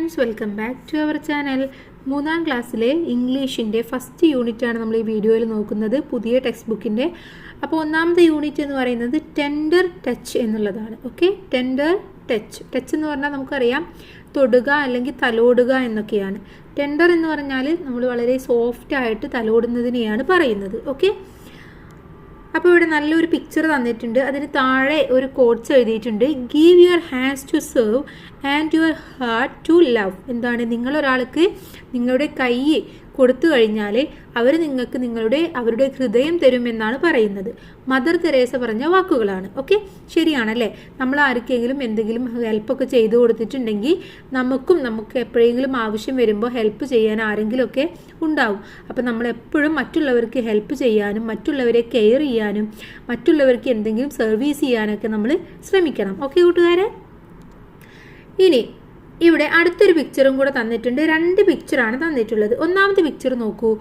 Friends, welcome back to our channel. 3ാം ക്ലാസ്സിലെ ഇംഗ്ലീഷിൻ്റെ ഫസ്റ്റ് യൂണിറ്റാണ് നമ്മൾ ഈ വീഡിയോയിൽ നോക്കുന്നത്, പുതിയ ടെക്സ്റ്റ് ബുക്കിൻ്റെ. അപ്പോൾ 1ാമത്തെ യൂണിറ്റ് എന്ന് പറയുന്നത് ടെൻഡർ ടച്ച് എന്നുള്ളതാണ്. Okay, tender touch. ടച്ച് എന്ന് പറഞ്ഞാൽ നമുക്കറിയാം തൊടുക അല്ലെങ്കിൽ തലോടുക എന്നൊക്കെയാണ്. ടെൻഡർ എന്ന് പറഞ്ഞാൽ നമ്മൾ വളരെ സോഫ്റ്റായിട്ട് തലോടുന്നതിനെയാണ് പറയുന്നത്. ഓക്കെ, അപ്പോൾ ഇവിടെ നല്ലൊരു പിക്ചർ തന്നിട്ടുണ്ട്. അതിന് താഴെ ഒരു കോട്ട്സ് എഴുതിയിട്ടുണ്ട്. Give your hands to serve and your heart to love. എന്താണ്, നിങ്ങളൊരാൾക്ക് നിങ്ങളുടെ കൈ കൊടുത്തു കഴിഞ്ഞാൽ അവർ നിങ്ങൾക്ക് അവരുടെ ഹൃദയം തരുമെന്നാണ് പറയുന്നത്. മദർ തെരേസ പറഞ്ഞ വാക്കുകളാണ്. ഓക്കെ, ശരിയാണല്ലേ? നമ്മൾ ആർക്കെങ്കിലും എന്തെങ്കിലും ഹെൽപ്പൊക്കെ ചെയ്തു കൊടുത്തിട്ടുണ്ടെങ്കിൽ നമുക്ക് എപ്പോഴെങ്കിലും ആവശ്യം വരുമ്പോൾ ഹെൽപ്പ് ചെയ്യാൻ ആരെങ്കിലുമൊക്കെ ഉണ്ടാവും. അപ്പം നമ്മളെപ്പോഴും മറ്റുള്ളവർക്ക് ഹെൽപ്പ് ചെയ്യാനും മറ്റുള്ളവരെ കെയർ ചെയ്യാനും മറ്റുള്ളവർക്ക് എന്തെങ്കിലും സർവീസ് ചെയ്യാനൊക്കെ നമ്മൾ ശ്രമിക്കണം. ഓക്കെ കൂട്ടുകാരെ, ഇനി ഇവിടെ അടുത്തൊരു പിക്ചറും കൂടെ തന്നിട്ടുണ്ട്. 2 പിക്ചറാണ് തന്നിട്ടുള്ളത്. 1ാമത്തെ പിക്ചർ നോക്കൂ.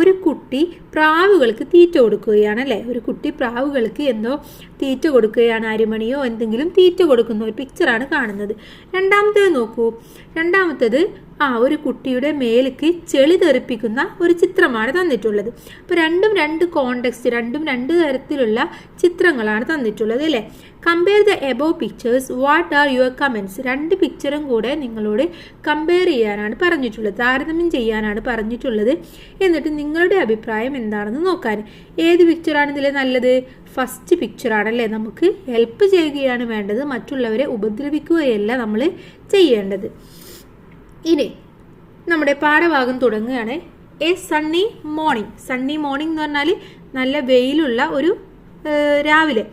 ഒരു കുട്ടി പ്രാവുകൾക്ക് തീറ്റ കൊടുക്കുകയാണ് അല്ലേ? ഒരു കുട്ടി പ്രാവുകൾക്ക് എന്തോ തീറ്റ കൊടുക്കുകയാണ്, അരിമണിയോ എന്തെങ്കിലും തീറ്റ കൊടുക്കുന്ന ഒരു പിക്ചറാണ് കാണുന്നത്. 2ാമത്തേത് നോക്കൂ. 2ാമത്തേത് ഒരു കുട്ടിയുടെ മേലേക്ക് ചെളി തെറിപ്പിക്കുന്ന ഒരു ചിത്രമാണ് തന്നിട്ടുള്ളത്. അപ്പോൾ രണ്ടും 2 കോണ്ടെക്സ്റ്റ്, രണ്ടും 2 തരത്തിലുള്ള ചിത്രങ്ങളാണ് തന്നിട്ടുള്ളത് അല്ലേ? Compare the above pictures, what are your comments. 2 പിക്ചറും കൂടെ നിങ്ങളോട് കമ്പയർ ചെയ്യാനാണ് പറഞ്ഞിട്ടുള്ളത്, താരതമ്യം ചെയ്യാനാണ് പറഞ്ഞിട്ടുള്ളത്. എന്നിട്ട് നിങ്ങളുടെ അഭിപ്രായം എന്താണെന്ന് നോക്കാൻ. ഏത് പിക്ചറാണ് ഇതിൽ നല്ലത്? ഫസ്റ്റ് പിക്ചറാണല്ലേ. നമുക്ക് ഹെൽപ്പ് ചെയ്യുകയാണ് വേണ്ടത്, മറ്റുള്ളവരെ ഉപദ്രവിക്കുകയല്ല നമ്മൾ ചെയ്യേണ്ടത്. ഇനി നമ്മുടെ പാഠഭാഗം തുടങ്ങുകയാണ്. A sunny morning. Sunny morning എന്ന് പറഞ്ഞാൽ നല്ല വെയിലുള്ള ഒരു രാവിലെ.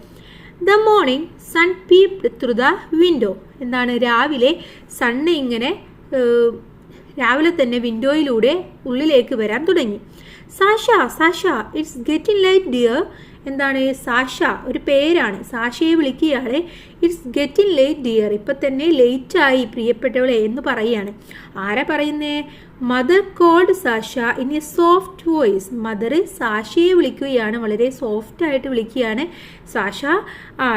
The morning sun peeped through the window. എന്താണ്, രാവിലെ സണ്ണ് ഇങ്ങനെ രാവിലെ തന്നെ വിൻഡോയിലൂടെ ഉള്ളിലേക്ക് വരാൻ തുടങ്ങി. Sasha Sasha it's getting light dear. എന്താണ്, സാഷ ഒരു പേരാണ്, സാഷയെ വിളിക്കുകയാണ്. It's getting late dear. ഇപ്പം തന്നെ ലേറ്റായി പ്രിയപ്പെട്ടവളെ എന്ന് പറയാണ്. ആരാ പറയുന്നേ? Mother called Sasha in a soft voice. Mother സാഷയെ വിളിക്കുകയാണ്, വളരെ സോഫ്റ്റായിട്ട് വിളിക്കുകയാണ്. സാഷ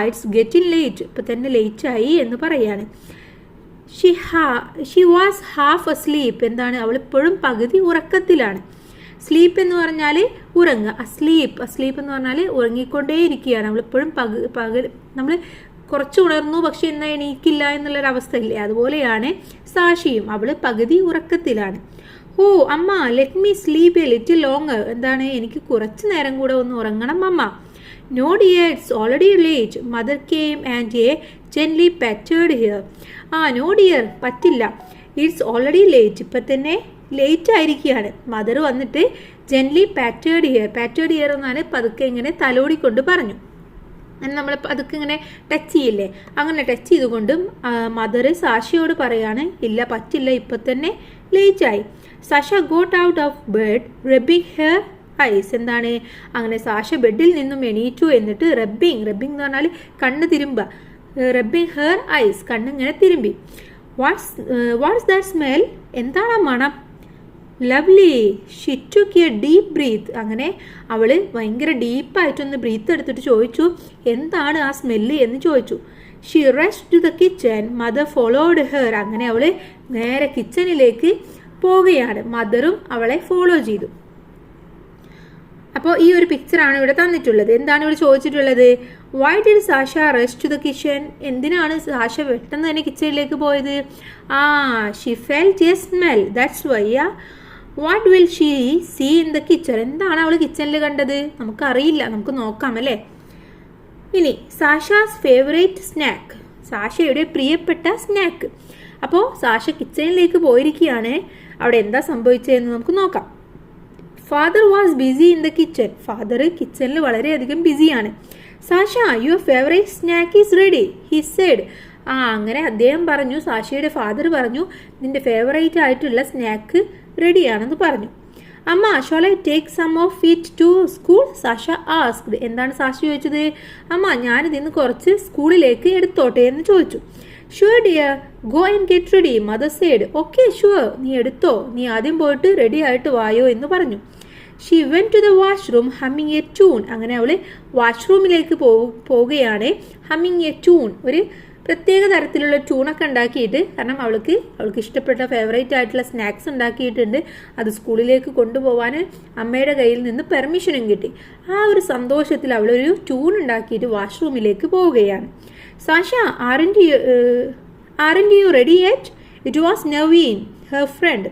ഇറ്റ്സ് ഗെറ്റിംഗ് ലേറ്റ്, ഇപ്പം തന്നെ ലേറ്റായി എന്ന് പറയാണ്. She was half asleep. എന്താണ്, അവൾ ഇപ്പോഴും പകുതി ഉറക്കത്തിലാണ്. സ്ലീപ്പ് എന്ന് പറഞ്ഞാൽ ഉറങ്ങുക, അസ്ലീപ്പ് എന്ന് പറഞ്ഞാൽ ഉറങ്ങിക്കൊണ്ടേയിരിക്കുകയാണ്. നമ്മളിപ്പോഴും നമ്മൾ കുറച്ച് ഉണർന്നു പക്ഷെ എന്നാൽ എണീക്കില്ല എന്നുള്ളൊരവസ്ഥ ഇല്ലേ, അതുപോലെയാണ് സാഷിയും. അവൾ പകുതി ഉറക്കത്തിലാണ്. Oh amma, let me sleep a little longer. എന്താണ്, എനിക്ക് കുറച്ച് നേരം കൂടെ ഒന്ന് ഉറങ്ങണം അമ്മ. No dear, it's already late. Mother came and a gently patted her. No dear, പറ്റില്ല. ഇറ്റ്സ് ഓൾറെഡി ലേറ്റ്, ഇപ്പം തന്നെ ലേറ്റ് ആയിരിക്കുകയാണ്. മദർ വന്നിട്ട് gently patted her. Patted her എന്നാണ് പതുക്കെ ഇങ്ങനെ തലോടിക്കൊണ്ട് പറഞ്ഞു. നമ്മൾ പതുക്കെ ഇങ്ങനെ ടച്ച് ചെയ്യില്ലേ, അങ്ങനെ ടച്ച് ചെയ്തുകൊണ്ടും മദർ സാഷയോട് പറയാണ്, ഇല്ല പറ്റില്ല, ഇപ്പം തന്നെ ലേറ്റായി. Sasha got out of bed rubbing her eyes. എന്താണ്, അങ്ങനെ സാഷ ബെഡിൽ നിന്നും എണീറ്റു. എന്നിട്ട് റബ്ബിങ് എന്ന് പറഞ്ഞാൽ കണ്ണ് തിരുമ്പുക. റബ്ബിംഗ് ഹെയർ ഐസ്, കണ്ണിങ്ങനെ തിരുമ്പി. What's that smell. എന്താണ് ആ മണം? Lovely. She took a deep breath. അങ്ങനെ അവൾ ഭയങ്കര ഡീപ്പായിട്ടൊന്ന് ബ്രീത്ത് എടുത്തിട്ട് ചോദിച്ചു, എന്താണ് ആ സ്മെല്ല് എന്ന് ചോദിച്ചു. She rushed to the kitchen. Mother followed her. അങ്ങനെ അവൾ നേരെ കിച്ചണിലേക്ക് പോവുകയാണ്. മദറും അവളെ ഫോളോ ചെയ്തു. അപ്പോൾ ഈ ഒരു പിക്ചറാണ് ഇവിടെ തന്നിട്ടുള്ളത്. എന്താണ് ഇവിടെ ചോദിച്ചിട്ടുള്ളത്? Why did Sasha rush to the kitchen. എന്തിനാണ് സാഷ പെട്ടെന്ന് തന്നെ കിച്ചണിലേക്ക് പോയത്? She felt a smell, that's why. What will she see in the kitchen. എന്താണ് അവൾ കിച്ചണിൽ കണ്ടത്? നമുക്കറിയില്ല, നമുക്ക് നോക്കാം അല്ലേ. ഇനി സാഷാസ് ഫേവറേറ്റ് സ്നാക്ക്. സാഷയുടെ പ്രിയപ്പെട്ട സ്നാക്ക്. അപ്പോൾ സാഷ കിച്ചണിലേക്ക് പോയിരിക്കുകയാണ്. അവിടെ എന്താ സംഭവിച്ചതെന്ന് നമുക്ക് നോക്കാം. Father was busy in the kitchen. Father കിച്ചണിൽ വളരെയധികം ബിസിയാണ്. Sasha your favourite snack is ready he said. അങ്ങനെ അദ്ദേഹം പറഞ്ഞു, സാഷയുടെ ഫാദർ പറഞ്ഞു, നിന്റെ ഫേവറേറ്റ് ആയിട്ടുള്ള സ്നാക്ക് റെഡിയാണെന്ന് പറഞ്ഞു. അമ്മ shall I take some of it to school. Sasha asked. എന്താണ് സാഷ ചോദിച്ചത്? അമ്മ ഞാനിതിന്ന് കുറച്ച് സ്കൂളിലേക്ക് എടുത്തോട്ടെ എന്ന് ചോദിച്ചു. Sure dear, go and get ready mother said. Okay sure, നീ എടുത്തോ, നീ ആദ്യം പോയിട്ട് റെഡി ആയിട്ട് വായോ എന്ന് പറഞ്ഞു. She went to the washroom humming a tune. അങ്ങനെ അവൾ വാഷ്റൂമിലേക്ക് പോവുകയാണ്. ഹമ്മിങ് എ ട്യൂൺ, ഒരു പ്രത്യേക തരത്തിലുള്ള ട്യൂണൊക്കെ ഉണ്ടാക്കിയിട്ട്, കാരണം അവൾക്ക് ഇഷ്ടപ്പെട്ട ഫേവറേറ്റ് ആയിട്ടുള്ള സ്നാക്സ് ഉണ്ടാക്കിയിട്ടുണ്ട്. അത് സ്കൂളിലേക്ക് കൊണ്ടുപോകാൻ അമ്മയുടെ കയ്യിൽ നിന്ന് പെർമിഷനും കിട്ടി. ആ ഒരു സന്തോഷത്തിൽ അവളൊരു ട്യൂൺ ഉണ്ടാക്കിയിട്ട് വാഷ്റൂമിലേക്ക് പോവുകയാണ്. Sasha, aren't you ready yet? It was Naveen, her friend.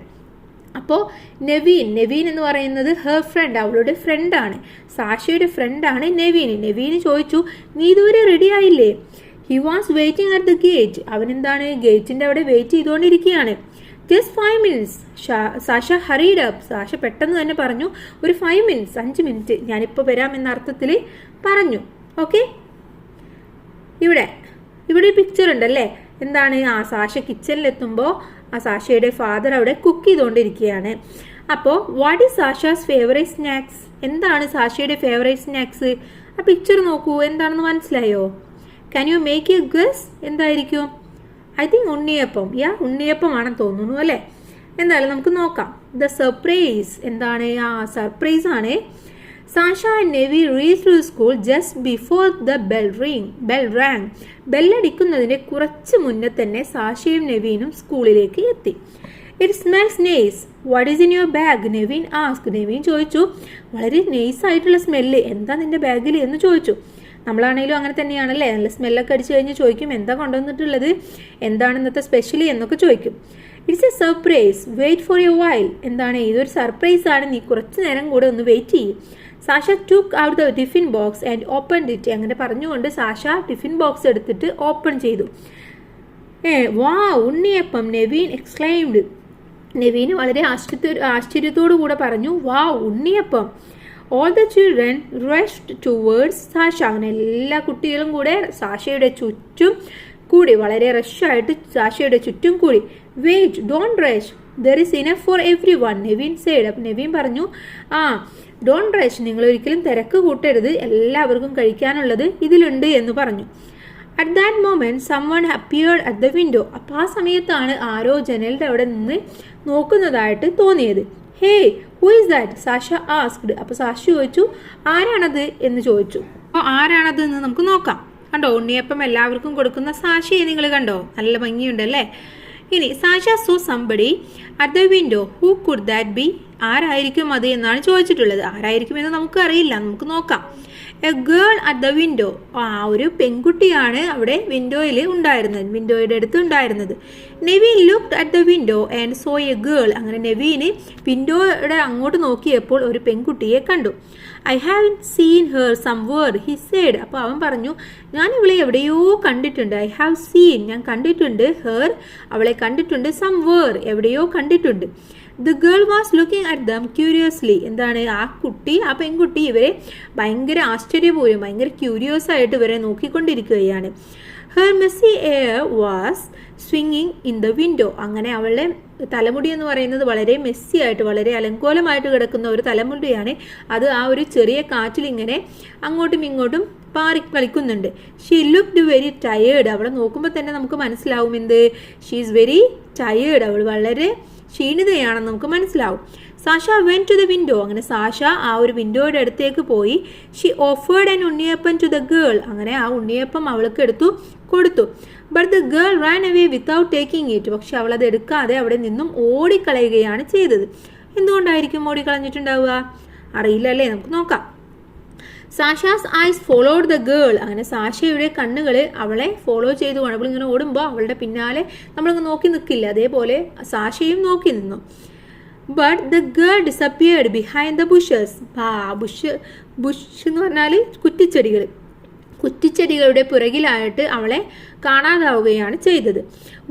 അപ്പോൾ നെവീൻ എന്ന് പറയുന്നത് ഹെർ ഫ്രണ്ട്, അവളുടെ ഫ്രണ്ടാണ്, സാഷയുടെ ഫ്രണ്ടാണ് നെവീൻ. നെവീന് ചോദിച്ചു, നീ ഇതുവരെ റെഡി ആയില്ലേ? He was waiting at the gate. അവനെന്താണ് ഗേറ്റിൻ്റെ അവിടെ വെയിറ്റ് ചെയ്തുകൊണ്ടിരിക്കുകയാണ്. Just 5 minutes. Sasha hurried up. Sasha പെട്ടെന്ന് തന്നെ പറഞ്ഞു, ഒരു 5 minutes, 5 മിനിറ്റ്, ഞാനിപ്പോൾ വരാം എന്ന അർത്ഥത്തിൽ പറഞ്ഞു. ഓക്കെ, ഇവിടെ പിക്ചർ ഉണ്ടല്ലേ. എന്താണ്? സാഷ കിച്ചണിലെത്തുമ്പോൾ സാഷയുടെ ഫാദർ അവിടെ കുക്ക് ചെയ്തുകൊണ്ടിരിക്കുകയാണ്. അപ്പോൾ what is Sasha's favourite snacks? എന്താണ് സാഷയുടെ ഫേവറേറ്റ് സ്നാക്സ്? ആ പിക്ചർ നോക്കൂ, എന്താണെന്ന് മനസ്സിലായോ? Can you make a guess? എന്തായിരിക്കും? I think unniyappam. ഉണ്ണിയപ്പമാണെന്ന് തോന്നുന്നു അല്ലേ? എന്തായാലും നമുക്ക് നോക്കാം. The surprise. എന്താണ്? സർപ്രൈസ് ആണ്. Sasha and Navi reach to school just before the bell rang. ബെല്ലടിക്കുന്നതിന്റെ കുറച്ച് മുന്നേ തന്നെ സാഷയും നെവീനും സ്കൂളിലേക്ക് എത്തി. It smells nice. What is in your bag? Naveen ask. Naveen ചോദിച്ചു, വളരെ നൈസ് ആയിട്ടുള്ള സ്മെല്ല്, എന്താ നിന്റെ ബാഗിൽ എന്ന് ചോദിച്ചു. നമ്മളാണെങ്കിലും അങ്ങനെ തന്നെയാണല്ലേ, നല്ല സ്മെല്ലൊക്കെ അടിച്ചു കഴിഞ്ഞ് ചോദിക്കും, എന്താ കൊണ്ടുവന്നിട്ടുള്ളത്, എന്താണ് ഇന്നത്തെ സ്പെഷ്യലി എന്നൊക്കെ ചോദിക്കും. It's a surprise, wait for a while. എന്താണ്? ഇതൊരു സർപ്രൈസ് ആണ്, നീ കുറച്ച് നേരം കൂടെ ഒന്ന് വെയിറ്റ് ചെയ്യും. Sasha took out the tiffin box and open it. അങ്ങനെ പറഞ്ഞുകൊണ്ട് സാഷ ടിഫിൻ ബോക്സ് എടുത്തിട്ട് ഓപ്പൺ ചെയ്തു. വാ, ഉണ്ണിയപ്പം, നെവീൻ എക്സ്ക്ലൈംഡ്. നെവീന് വളരെ ആശ്ചര്യത്തോടു കൂടെ പറഞ്ഞു, wow, unniyappam. All the children rushed towards Sasha. അങ്ങനെ എല്ലാ കുട്ടികളും കൂടെ സാഷയുടെ ചുറ്റും കൂടി, വളരെ റഷായിട്ട് സാഷയുടെ ചുറ്റും കൂടി. Wait, don't rush, there is enough for everyone, Naveen said. അപ്പം നെവീൻ പറഞ്ഞു, ഡോണ്ട് റഷ്, നിങ്ങൾ ഒരിക്കലും തിരക്ക് കൂട്ടരുത്, എല്ലാവർക്കും കഴിക്കാനുള്ളത് ഇതിലുണ്ട് എന്ന് പറഞ്ഞു. At that moment someone appeared at the window. അപ്പം ആ സമയത്താണ് ആരോ ജനലിന്റെ അവിടെ നിന്ന് നോക്കുന്നതായിട്ട് തോന്നിയത്. Hey, who is that? Sasha asked. അപ്പോൾ സാഷ ചോദിച്ചു, ആരാണത് എന്ന് ചോദിച്ചു. അപ്പോൾ ആരാണത് എന്ന് നമുക്ക് നോക്കാം. കണ്ടോ, ഉണ്ണിയപ്പം എല്ലാവർക്കും കൊടുക്കുന്ന സാഷയെ നിങ്ങൾ കണ്ടോ? നല്ല ഭംഗിയുണ്ടല്ലേ. ഇനി Sasha so somebody at the window, who could that be? ആരായിരിക്കും അത് എന്നാണ് ചോദിച്ചിട്ടുള്ളത്. ആരായിരിക്കുമെന്ന് നമുക്ക് അറിയില്ല, നമുക്ക് നോക്കാം. A girl at the window. ഒരു പെൺകുട്ടിയാണ് അവിടെ വിൻഡോയിൽ ഉണ്ടായിരുന്നത്, വിൻഡോയുടെ അടുത്ത് ഉണ്ടായിരുന്നത്. Naveen looked at the window and so A girl. അങ്ങനെ നെവീന് വിൻഡോയുടെ അങ്ങോട്ട് നോക്കിയപ്പോൾ ഒരു പെൺകുട്ടിയെ കണ്ടു. I have seen her somewhere, he said. അപ്പോൾ അവൻ പറഞ്ഞു, ഞാൻ ഇവളെ എവിടെയോ കണ്ടിട്ടുണ്ട്. ഐ ഹാവ് സീൻ, ഞാൻ കണ്ടിട്ടുണ്ട്, ഹെർ, അവളെ കണ്ടിട്ടുണ്ട്, സംവേർ, എവിടെയോ കണ്ടിട്ടുണ്ട്. The girl was looking at dum curiously. എന്താണ്? ആ പെൺകുട്ടി ഇവരെ ഭയങ്കര ആശ്ചര്യപൂർവ്വം, ഭയങ്കര ക്യൂരിയസ് ആയിട്ട് ഇവരെ നോക്കിക്കൊണ്ടിരിക്കുകയാണ്. ഹെർ മെസ്സി എയർ വാസ് സ്വിങ്ങിങ് ഇൻ ദ വിൻഡോ. അങ്ങനെ അവളുടെ തലമുടി എന്ന് പറയുന്നത് വളരെ മെസ്സി ആയിട്ട്, വളരെ അലങ്കോലമായിട്ട് കിടക്കുന്ന ഒരു തലമുടിയാണ്. അത് ആ ഒരു ചെറിയ കാറ്റിൽ ഇങ്ങനെ അങ്ങോട്ടും ഇങ്ങോട്ടും പാറി കളിക്കുന്നുണ്ട്. She looked very tired. അവളെ നോക്കുമ്പോൾ തന്നെ നമുക്ക് മനസ്സിലാവും എന്ത്? ഷീ ഈസ് വെരി ടയേർഡ്, അവൾ വളരെ ക്ഷീണിതയാണെന്ന് നമുക്ക് മനസ്സിലാവും. Sasha went to the window. അങ്ങനെ സാഷ ആ ഒരു വിൻഡോയുടെ അടുത്തേക്ക് പോയി. She offered an unniyappam to the girl. അങ്ങനെ ആ ഉണ്ണിയപ്പം അവൾക്ക് കൊടുത്തു. But the girl ran away without taking it. പക്ഷെ അവൾ അത് എടുക്കാതെ അവിടെ നിന്നും ഓടിക്കളയുകയാണ് ചെയ്തത്. എന്തുകൊണ്ടായിരിക്കും ഓടിക്കളഞ്ഞിട്ടുണ്ടാവുക? അറിയില്ല അല്ലേ, നമുക്ക് നോക്കാം. സാഷാസ് ഐസ് ഫോളോഡ് ദ ഗേൾ. അങ്ങനെ സാഷയുടെ കണ്ണുകൾ അവളെ ഫോളോ ചെയ്തു. അവളിങ്ങനെ ഓടുമ്പോൾ അവളുടെ പിന്നാലെ നമ്മളിങ്ങനെ നോക്കി നിൽക്കില്ല, അതേപോലെ സാഷയും നോക്കി നിന്നു. But the girl disappeared behind the bushes. Bush എന്ന് പറഞ്ഞാൽ കുറ്റിച്ചെടികളുടെ പുറകിലായിട്ട് അവളെ കാണാതാവുകയാണ് ചെയ്തത്.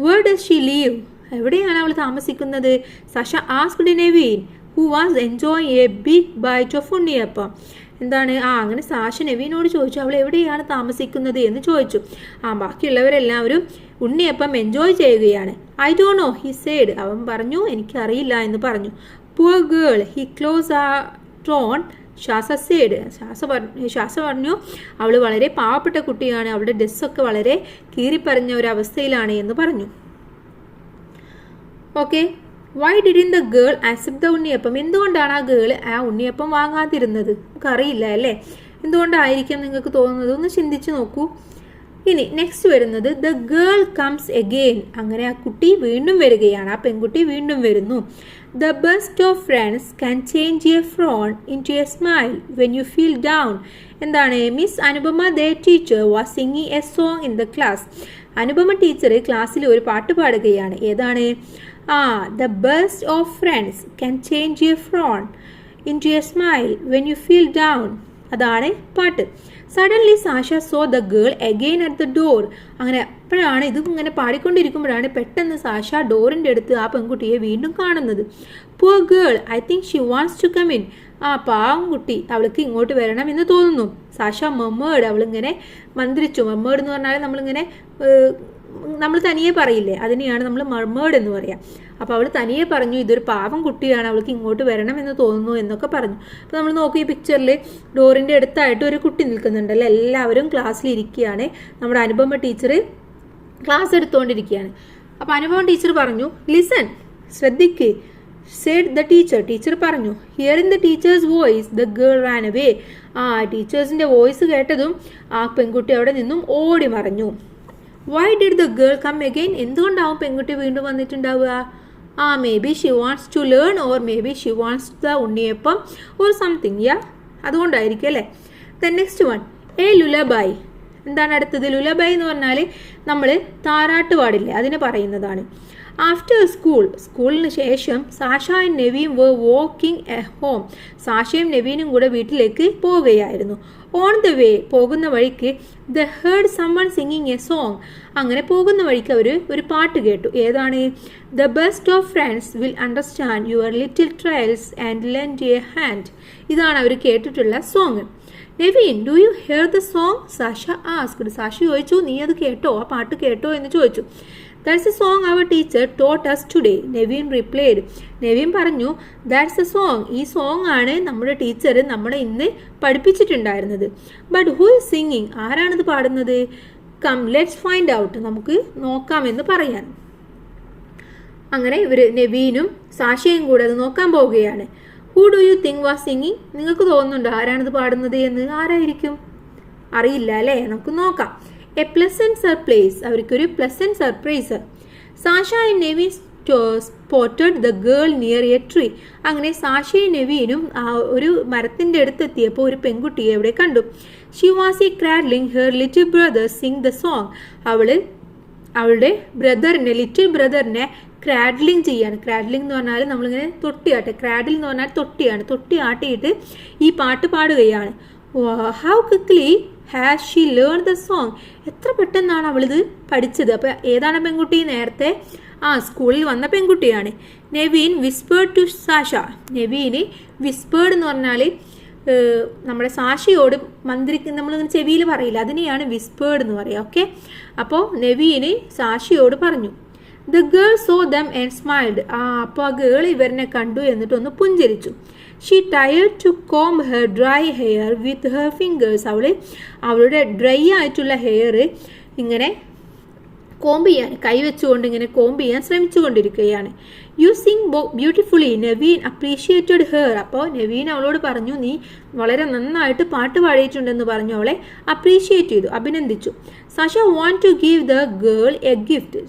Where does she live? എവിടെയാണ് അവൾ താമസിക്കുന്നത്? Sasha asked Naveen who was enjoying a big bite of unniyappam. എന്താണ്? അങ്ങനെ സാഷ നെവീനോട് ചോദിച്ചു, അവൾ എവിടെയാണ് താമസിക്കുന്നത് എന്ന് ചോദിച്ചു. ബാക്കിയുള്ളവരെല്ലാവരും ഉണ്ണിയപ്പം എൻജോയ് ചെയ്യുകയാണ്. I don't know, he said. അവൻ പറഞ്ഞു, എനിക്കറിയില്ല എന്ന് പറഞ്ഞു. പുവർ ഗേൾ, ഹി ക്ലോസ് ആ ടോൺ, ശ്വാസ സെയ്ഡ്. ശ്വാസ പറഞ്ഞു, അവൾ വളരെ പാവപ്പെട്ട കുട്ടിയാണ്, അവളുടെ ഡ്രസ്സൊക്കെ വളരെ കീറിപ്പറഞ്ഞ ഒരു അവസ്ഥയിലാണ് എന്ന് പറഞ്ഞു. Okay, why didn't the girl accept the unniyappam? എന്തുകൊണ്ടാണ് ആ ഗേൾ ആ ഉണ്ണിയപ്പം വാങ്ങാതിരുന്നത്? നമുക്കറിയില്ല അല്ലേ. എന്തുകൊണ്ടായിരിക്കും നിങ്ങൾക്ക് തോന്നുന്നത്? ഒന്ന് ചിന്തിച്ച് നോക്കൂ. ഇനി നെക്സ്റ്റ് വരുന്നത് ദ ഗേൾ കംസ് എഗെയിൻ. അങ്ങനെ ആ കുട്ടി വീണ്ടും വരികയാണ്, ആ പെൺകുട്ടി വീണ്ടും വരുന്നു. The best of friends can change a frown into a smile when you feel down. എന്താണ്? Miss Anupama the teacher was singing a song in the class. Anupama teacher ക്ലാസ്സിൽ ഒരു പാട്ട് പാടുകയാണ്. ഏതാണ്? The best of friends can change a frown into a smile when you feel down. അതാണ് പാട്ട്. Suddenly Sasha saw the girl again at the door. അങ്ങനെ അപ്പോഴാണ് ഇത് ഇങ്ങനെ പാടിക്കൊണ്ടിരിക്കുമ്പോഴാണ് പെട്ടെന്ന് സാഷ ഡോറിൻ്റെ അടുത്ത് ആ പെൺകുട്ടിയെ വീണ്ടും കാണുന്നത്. Poor girl, I think she wants to come in. ആ പാവം കുട്ടി, അവൾക്ക് ഇങ്ങോട്ട് വരണം എന്ന് തോന്നുന്നു. സാഷ മമ്മേഡ്, അവളിങ്ങനെ മന്ത്രിച്ചു. മമ്മേഡ് എന്ന് പറഞ്ഞാൽ നമ്മളിങ്ങനെ നമ്മൾ തനിയെ പറയില്ലേ, അതിനെയാണ് നമ്മൾ മർമേഡ് എന്ന് പറയാം. അപ്പോൾ അവൾ തനിയെ പറഞ്ഞു ഇതൊരു പാവം കുട്ടിയാണ്, അവൾക്ക് ഇങ്ങോട്ട് വരണം എന്ന് തോന്നുന്നു എന്നൊക്കെ പറഞ്ഞു. അപ്പോൾ നമ്മൾ നോക്കി ഈ പിക്ചറിൽ ഡോറിൻ്റെ അടുത്തായിട്ട് ഒരു കുട്ടി നിൽക്കുന്നുണ്ടല്ലോ. എല്ലാവരും ക്ലാസ്സിൽ ഇരിക്കുകയാണ്. നമ്മുടെ അനുപമ ടീച്ചർ ക്ലാസ് എടുത്തുകൊണ്ടിരിക്കുകയാണ്. അപ്പോൾ അനുപമ ടീച്ചർ പറഞ്ഞു ലിസൺ, ശ്രദ്ധിക്ക്. Said the teacher. ടീച്ചർ പറഞ്ഞു. Hearing the teacher's voice the girl ran away. ടീച്ചേഴ്സിൻ്റെ വോയിസ് കേട്ടതും ആ പെൺകുട്ടി അവിടെ നിന്നും ഓടി മറഞ്ഞു. Why did the girl come again? എന്തുകൊണ്ടാവും പെൺകുട്ടി വീണ്ടും വന്നിട്ടുണ്ടാവുക? Maybe she wants to learn or maybe she wants the unniyappam or something. അതുകൊണ്ടായിരിക്കും അല്ലേ. Then next one, a lullaby. എന്താണ് അടുത്തത്? ലുലബൈ എന്ന് പറഞ്ഞാൽ നമ്മൾ താരാട്ട് പാടില്ലേ, അതിന് പറയുന്നതാണ്. ആഫ്റ്റർ സ്കൂളിന് ശേഷം Sasha and Naveen were walking a home. സാഷയും നെവീനും കൂടെ വീട്ടിലേക്ക് പോവുകയായിരുന്നു. ഓൺ ദ വേ, പോകുന്ന വഴിക്ക് they heard someone singing a song. അങ്ങനെ പോകുന്ന വഴിക്ക് അവർ ഒരു പാട്ട് കേട്ടു. ഏതാണ്? The best of friends will understand your little trials and lend a hand. ഇതാണ് അവർ കേട്ടിട്ടുള്ള song. Naveen, do you hear the song? Sasha asked. Sasha ചോദിച്ചു നീ അത് കേട്ടോ, ആ പാട്ട് കേട്ടോ എന്ന് ചോദിച്ചു. That's a song our teacher taught us today. Naveen replied. Naveen പറഞ്ഞു ദാറ്റ്സ് എ സോങ്, ഈ സോങ് ആണ് നമ്മുടെ ടീച്ചർ നമ്മളെ ഇന്ന് പഠിപ്പിച്ചിട്ടുണ്ടായിരുന്നത്. But who is singing? ആരാണിത് പാടുന്നത്? കം ലെറ്റ്സ് ഫൈൻഡ് ഔട്ട്, നമുക്ക് നോക്കാമെന്ന് പറയാൻ. അങ്ങനെ ഇവർ നെവീനും സാഷയും കൂടെ അത് നോക്കാൻ പോവുകയാണ്. Who do you think was singing? നിങ്ങൾക്ക് തോന്നുന്നുണ്ടോ ആരാണിത് പാടുന്നത് എന്ന്? ആരായിരിക്കും? അറിയില്ല അല്ലേ? നമുക്ക് നോക്കാം. എ പ്ലസന്റ് സർപ്രൈസ്, അവർക്കൊരു pleasant surprise. Sasha and Naveen spotted the girl near A tree. അങ്ങനെ സാഷയും നെവീനും ഒരു മരത്തിൻ്റെ അടുത്തെത്തിയപ്പോൾ ഒരു പെൺകുട്ടിയെ അവിടെ കണ്ടു. She was ക്രാഡ്ലിംഗ് her little brother Singh the song. അവളുടെ ബ്രദറിനെ, ലിറ്റിൽ ബ്രദറിനെ ക്രാഡ്ലിംഗ് ചെയ്യാണ്. ക്രാഡ്ലിംഗ് എന്ന് പറഞ്ഞാൽ നമ്മളിങ്ങനെ തൊട്ടിയാട്ടെ, ക്രാഡിൽ എന്ന് പറഞ്ഞാൽ തൊട്ടിയാണ്. തൊട്ടി ആട്ടിയിട്ട് ഈ പാട്ട് പാടുകയാണ്. How quickly has she learn the song. എത്ര പെട്ടെന്നാണ് അവളിത് പഠിച്ചത്. അപ്പോൾ ഏതാണ് പെൺകുട്ടി? നേരത്തെ സ്കൂളിൽ വന്ന പെൺകുട്ടിയാണ്. Naveen whispered to Sasha. നെവീന് വിസ്പേർഡ് എന്ന് പറഞ്ഞാൽ നമ്മുടെ സാഷയോട് മന്ത്രിക്കുന്ന, നമ്മളിങ്ങനെ ചെവിയിൽ പറയില്ല, അതിനെയാണ് വിസ്പേർഡ് എന്ന് പറയുക. ഓക്കെ, അപ്പോൾ നെവീന് സാഷയോട് പറഞ്ഞു. The girl saw them and smiled. അപ്പോൾ ആ ഗേൾ ഇവരിനെ കണ്ടു എന്നിട്ടൊന്ന് പുഞ്ചിരിച്ചു. She tried to comb her dry hair with her fingers. അവളുടെ ഡ്രൈ ആയിട്ടുള്ള ഹെയർ ഇങ്ങനെ കോംബ് ചെയ്യാൻ, കൈവച്ചുകൊണ്ട് ഇങ്ങനെ കോംബ് ചെയ്യാൻ ശ്രമിച്ചു കൊണ്ടിരിക്കുകയാണ്. You sing beautifully. Naveen appreciated her. അപ്പോൾ നെവീൻ അവളോട് പറഞ്ഞു നീ വളരെ നന്നായിട്ട് പാട്ട് പാടിയിട്ടുണ്ടെന്ന് പറഞ്ഞു അവളെ അപ്രീഷിയേറ്റ് ചെയ്തു, അഭിനന്ദിച്ചു. Sasha want to give the girl a gift.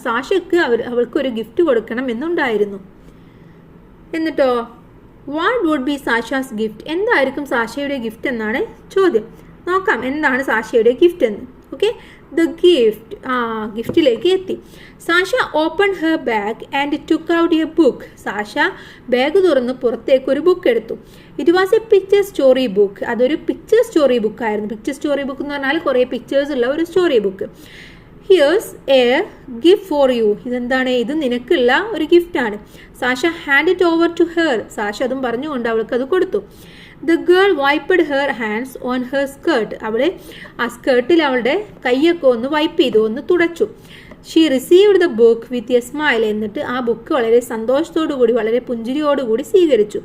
സാഷയ്ക്ക് അവൾക്കൊരു ഗിഫ്റ്റ് കൊടുക്കണം എന്നുണ്ടായിരുന്നു. എന്നിട്ടോ what would be Sasha's gift? എന്തായിരിക്കും സാഷയുടെ ഗിഫ്റ്റ് എന്നാണ് ചോദ്യം. നോക്കാം എന്താണ് സാഷയുടെ ഗിഫ്റ്റ് എന്ന്. Okay, the gift. ഗിഫ്റ്റിലേക്ക് എത്തി. Sasha open her bag and took out a book. സാഷ ബാഗ് തുറന്ന് പുറത്തേക്ക് ഒരു ബുക്ക് എടുത്തു. It was a picture story book. അതൊരു പിക്ചർ സ്റ്റോറി ബുക്കായിരുന്നു. പിക്ചർ സ്റ്റോറി ബുക്ക് എന്ന് പറഞ്ഞാൽ കുറേ പിക്ചേഴ്സ് ഉള്ള ഒരു story book. Here's a gift for you. ഇതെന്താണ്? ഇത് നിനക്കുള്ള ഒരു ഗിഫ്റ്റാണ്. Sasha hand it over to her. Sasha അതും പറഞ്ഞുകൊണ്ട് അവൾക്ക് അത് കൊടുത്തു. The girl wiped her hands on her skirt. അവള് ആ സ്കേർട്ടിൽ അവളുടെ കൈയൊക്കെ ഒന്ന് വൈപ്പ് ചെയ്തു, ഒന്ന് തുടച്ചു. She received the book with a smile. എന്നിട്ട് ആ ബുക്ക് വളരെ സന്തോഷത്തോടുകൂടി, വളരെ പുഞ്ചിരിയോടുകൂടി സ്വീകരിച്ചു.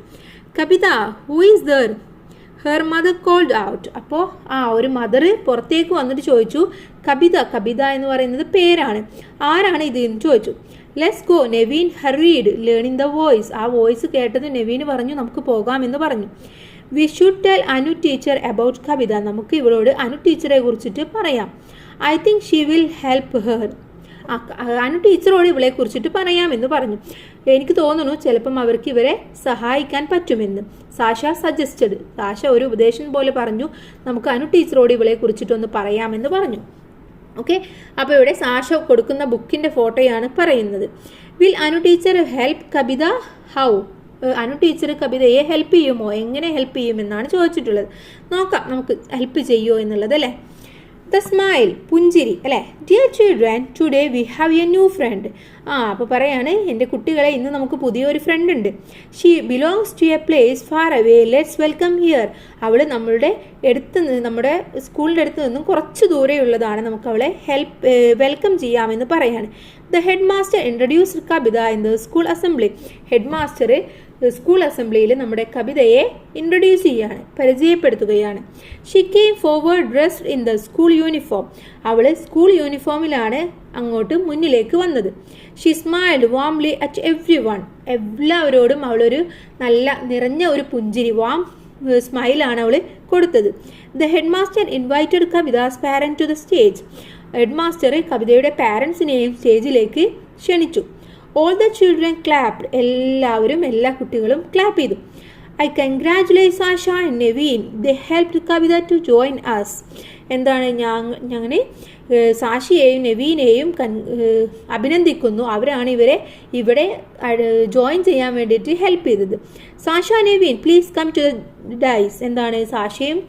Kavitha, who is there? Her mother called out. അപ്പോൾ ഒരു മദർ പുറത്തേക്ക് വന്നിട്ട് ചോദിച്ചു കവിത. കവിത എന്ന് പറയുന്നത് പേരാണ്. ആരാണ് ഇത് എന്ന് ചോദിച്ചു. Let's go. Naveen hurried learning the voice. ആ വോയിസ് കേട്ടത് നെവീൻ പറഞ്ഞു നമുക്ക് പോകാമെന്ന് പറഞ്ഞു. We should tell Anu teacher about Kavitha. നമുക്ക് ഇവളോട് അനു ടീച്ചറെ കുറിച്ചിട്ട് പറയാം. I think she will help her. Anu ടീച്ചറോട് ഇവളെ കുറിച്ചിട്ട് പറയാമെന്ന് പറഞ്ഞു. എനിക്ക് തോന്നുന്നു ചിലപ്പം അവർക്ക് ഇവരെ സഹായിക്കാൻ പറ്റുമെന്ന്. Sasha suggested. സാഷ ഒരു ഉപദേശം പോലെ പറഞ്ഞു, നമുക്ക് അനു ടീച്ചറോട് ഇവളെ കുറിച്ചിട്ടൊന്ന് പറയാമെന്ന് പറഞ്ഞു. ഓക്കെ, അപ്പോൾ ഇവിടെ സാഷ കൊടുക്കുന്ന ബുക്കിൻ്റെ ഫോട്ടോയാണ് പറയുന്നത്. Will Anu teacher help Kavitha? How? Anu teacher കവിതയെ ഹെൽപ്പ് ചെയ്യുമോ? എങ്ങനെ ഹെൽപ്പ് ചെയ്യുമെന്നാണ് ചോദിച്ചിട്ടുള്ളത്. നോക്കാം നമുക്ക് ഹെൽപ്പ് ചെയ്യുമോ എന്നുള്ളത് അല്ലേ. ദ സ്മൈൽ, പുഞ്ചിരി അല്ലേ. Dear children, today we have a new friend. അപ്പോൾ പറയാണ്, എൻ്റെ കുട്ടികളെ ഇന്ന് നമുക്ക് പുതിയൊരു ഫ്രണ്ട് ഉണ്ട്. She belongs to a place far away, let's welcome here. അവൾ നമ്മുടെ നമ്മുടെ സ്കൂളിൻ്റെ അടുത്ത് നിന്നും കുറച്ച് ദൂരെയുള്ളതാണ്, നമുക്ക് അവളെ വെൽക്കം ചെയ്യാമെന്ന് പറയാണ്. The head master introduced Kavitha in the school assembly. Headmaster school അസംബ്ലിയിൽ നമ്മുടെ കവിതയെ ഇൻട്രൊഡ്യൂസ് ചെയ്യാണ്, പരിചയപ്പെടുത്തുകയാണ്. She came forward dressed in the school uniform. അവൾ സ്കൂൾ യൂണിഫോമിലാണ് അങ്ങോട്ട് മുന്നിലേക്ക് വന്നത്. She smiled warmly at everyone. എല്ലാവരോടും അവളൊരു നല്ല നിറഞ്ഞ ഒരു പുഞ്ചിരി, വാം സ്മൈലാണ് അവൾ കൊടുത്തത്. The head master invited Kavita's parent to the stage. Head master കവിതയുടെ പാരൻസിനെയും സ്റ്റേജിലേക്ക് ക്ഷണിച്ചു. All the children clapped. എല്ലാ കുട്ടികളും ക്ലാപ്പ് ചെയ്തു. I congratulate Sasha and Naveen, they helped Kavita to join us. എന്താണ്, ഞാൻ സാഷിയെയും നെവീനെയും അഭിനന്ദിക്കുന്നു, അവരാണ് ഇവിടെ ജോയിൻ ചെയ്യാൻ വേണ്ടിയിട്ട് ഹെൽപ്പ് ചെയ്തത്. Sasha Naveen please come to the dais. എന്താണ്, സാഷയും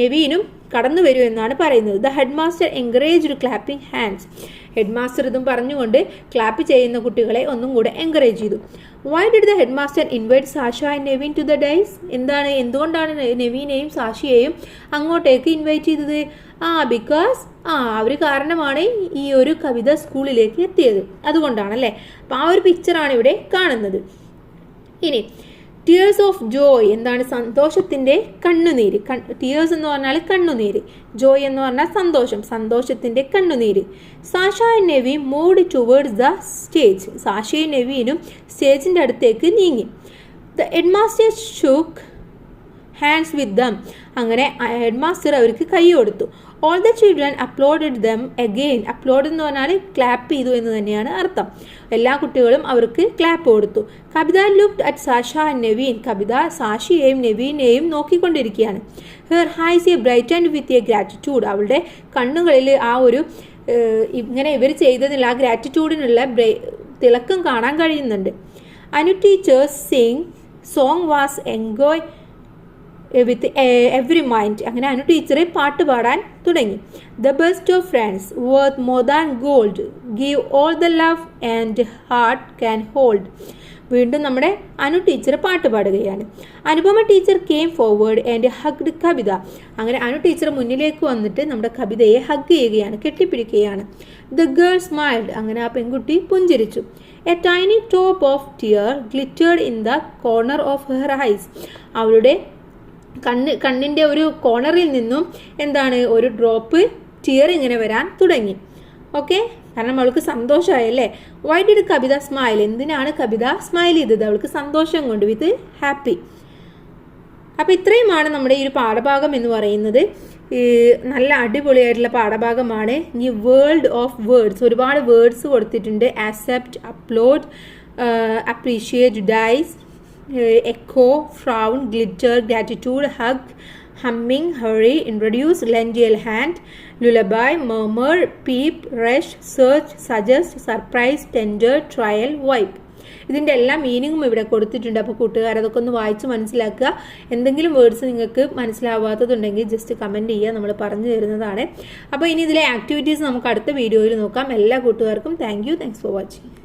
നെവീനും കടന്നു വരൂ എന്നാണ് പറയുന്നത്. The head master encouraged clapping hands. Head master ഇതും പറഞ്ഞുകൊണ്ട് ക്ലാപ്പ് ചെയ്യുന്ന കുട്ടികളെ ഒന്നും കൂടെ എൻകറേജ് ചെയ്തു. Why did the head master invite Sasha and Naveen to the dais? എന്തുകൊണ്ടാണ് നെവീനെയും സാഷിയെയും അങ്ങോട്ടേക്ക് ഇൻവൈറ്റ് ചെയ്തത്? ബിക്കോസ് അവർ കാരണമാണ് ഈ ഒരു കവിത സ്കൂളിലേക്ക് എത്തിയത്, അതുകൊണ്ടാണല്ലേ. അപ്പോൾ ആ ഒരു പിക്ചറാണ് ഇവിടെ കാണുന്നത്. ഇനി ടിയേഴ്സ് ഓഫ് ജോയ്, എന്താണ്, സന്തോഷത്തിൻ്റെ കണ്ണുനീര്. ടിയേഴ്സ് എന്ന് പറഞ്ഞാൽ കണ്ണുനീര്, ജോയ് എന്ന് പറഞ്ഞാൽ സന്തോഷം, സന്തോഷത്തിൻ്റെ കണ്ണുനീര്. Sasha and Naveen moved towards the stage. സാഷയും നെവീനും സ്റ്റേജിൻ്റെ അടുത്തേക്ക് നീങ്ങി. The head master shook hands with them. അങ്ങനെ ഹെഡ് മാസ്റ്റർ അവർക്ക് കൈ കൊടുത്തു. All the children applauded them again. Applaud എന്ന് പറഞ്ഞാൽ ക്ലാപ്പ് ചെയ്തു എന്ന് തന്നെയാണ് അർത്ഥം. എല്ലാ കുട്ടികളും അവർക്ക് ക്ലാപ്പ് കൊടുത്തു. Kavitha looked at Sasha and Naveen. Kavitha സാഷിയെയും നെവീനെയും നോക്കിക്കൊണ്ടിരിക്കുകയാണ്. Her eyes a brightened with a gratitude. അവളുടെ കണ്ണുകളിൽ ആ ഒരു ഇങ്ങനെ ഇവർ ചെയ്തതിനുള്ള ആ ഗ്രാറ്റിറ്റ്യൂഡിനുള്ള തിളക്കം കാണാൻ കഴിയുന്നുണ്ട്. Anu teacher's sing song was enjoy with every mind. അങ്ങനെ അനു ടീച്ചർ പാട്ട് പാടാൻ തുടങ്ങി. The best of friends worth more than gold, give all the love and heart can hold. വീണ്ടും നമ്മുടെ അനു ടീച്ചർ പാട്ട് പാടുകയാണ്. Anupama teacher came forward and hugged Kavitha. അങ്ങനെ Anu teacher മുന്നിലേക്ക് വന്നിട്ട് നമ്മുടെ കവിതയെ ഹഗ് ചെയ്യുകയാണ്, കെട്ടിപ്പിടിക്കുകയാണ്. The girl smiled. അങ്ങനെ ആ പെൺകുട്ടി പുഞ്ചിരിച്ചു. A tiny drop of tear glittered in the corner of her eyes. അവളുടെ കണ്ണിൻ്റെ ഒരു കോർണറിൽ നിന്നും എന്താണ്, ഒരു ഡ്രോപ്പ് ടിയർ ഇങ്ങനെ വരാൻ തുടങ്ങി. ഓക്കെ, കാരണം അവൾക്ക് സന്തോഷമായല്ലേ. Why did Kavitha smile? എന്തിനാണ് കവിത സ്മൈൽ ചെയ്തത്? അവൾക്ക് സന്തോഷം കൊണ്ട്, വിത്ത് ഹാപ്പി. അപ്പോൾ ഇത്രയുമാണ് നമ്മുടെ ഈ ഒരു പാഠഭാഗം എന്ന് പറയുന്നത്. നല്ല അടിപൊളിയായിട്ടുള്ള പാഠഭാഗമാണ്. ഇനി വേൾഡ് ഓഫ് വേർഡ്സ്, ഒരുപാട് വേർഡ്സ് കൊടുത്തിട്ടുണ്ട്. Accept, upload, appreciate, dais, echo, frown, glitter, gratitude, hug, humming, hurry, introduce, lend a hand, lullaby, murmur, peep, rush, search, suggest, surprise, tender, trial, wipe. ഇതിൻ്റെ എല്ലാ മീനിങ്ങും ഇവിടെ കൊടുത്തിട്ടുണ്ട്. അപ്പോൾ കൂട്ടുകാർ അതൊക്കെ ഒന്ന് വായിച്ച് മനസ്സിലാക്കുക. എന്തെങ്കിലും വേർഡ്സ് നിങ്ങൾക്ക് മനസ്സിലാവാത്തതുണ്ടെങ്കിൽ ജസ്റ്റ് കമൻറ്റ് ചെയ്യുക, നമ്മൾ പറഞ്ഞു തരുന്നതാണ്. അപ്പോൾ ഇനി ഇതിലെ ആക്ടിവിറ്റീസ് നമുക്ക് അടുത്ത വീഡിയോയിൽ നോക്കാം. എല്ലാ കൂട്ടുകാർക്കും താങ്ക്സ് ഫോർ വാച്ചിങ്.